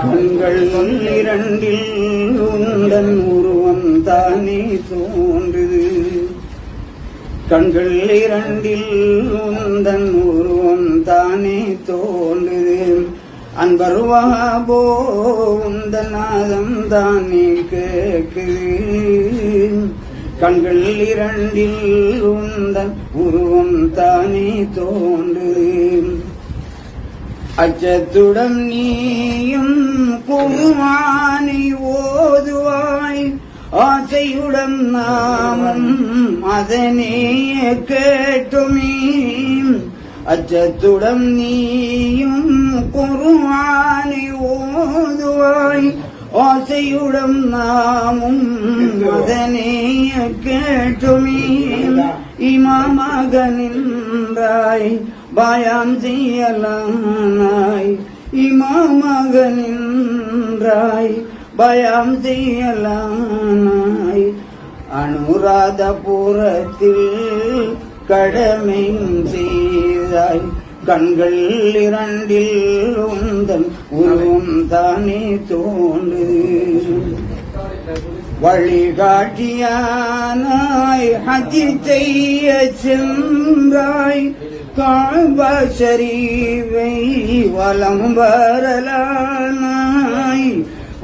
கண்கள் இரண்டில் உந்தன் உருவம் தானே தோன்றுது. கண்கள் இரண்டில் உந்தன் உருவம் தானே தோன்றுது. அன்பர் வஹாபோ உந்தன் நாதம் தானே கேக்குது. கண்கள் இரண்டில் உந்தன் உருவம் தானே தோன்றுது. அச்சத்துடன் நீயும் குர்ஆனை ஓதுவாய், ஆசையுடன் நாமும் அதனே கேட்டுமே. அச்சத்துடன் நீயும் குர்ஆனை ஓதுவாய், ஆசையுடன் நாமும் அதனே கேட்டுமே. இமாமாக நின்றாய் பயான் செய்யலானாய், இமாமாக நின்றாய் பயான் செய்யலானாய். அனுராதபுரத்தில் கடமை செய்தாய். கண்கள் இரண்டில் உந்தன் உருவம் தானே தோன்றுது. வழிகாட்டியானாய் ஹஜ் செய்ய சென்றாய், காபா ஷரீஃபை வலம் வரலானாய்.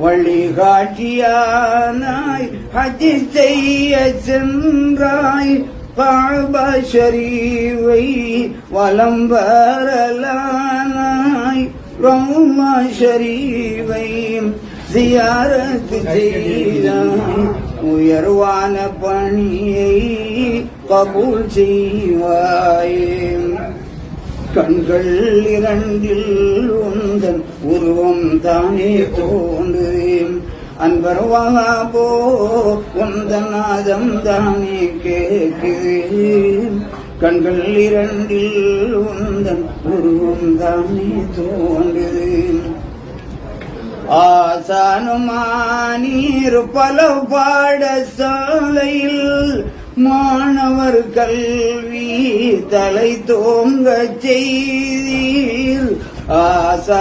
வழிகாட்டியானாய் ஹஜ் செய்ய சென்றாய், காபா ஷரீஃபை வலம் வரலானாய். ரௌமா ஷரீஃபை ஜியாரத் செய்தாய், உயர்வான பணியை கபூல் செய்வாயே. கண்கள் இரண்டில் உந்தன் உருவம் தானே தோன்றுது. அன்பர் வஹாபோ உந்தன் நாதம் தானே கேக்குது. கண்கள் இரண்டில் உந்தன் உருவம் தானே தோன்றுது. ஆசானுமானீர் பல பாடசாலையில் மாணவர் கல்வி தலை தோங்க செய்தீர். ஆசானுமானீர்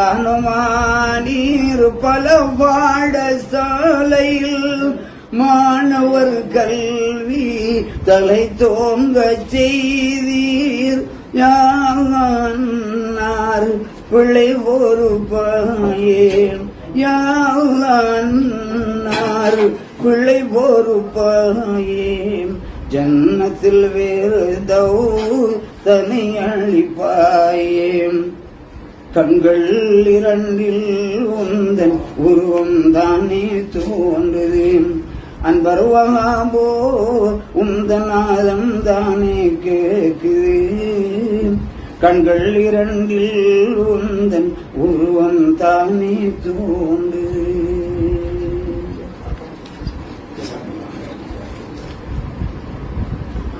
பல பாடசாலையில் மாணவர் கல்வி தலை தோங்க செய்தீர். யார் பிள்ளை ஒரு பாயேன், யார் பிள்ளை ஒரு பாயேன். ஜன்னத்தில் வேறு தனி அளிப்பாயேன். கண்கள் இரண்டில் உந்தன் உருவம் தானே தோன்றுது. அன்பர் வஹாபோ உந்தன் நாதம் தானே கேக்குது. கண்கள் இரண்டில் உந்தன் உருவம் தானே தோன்றுது.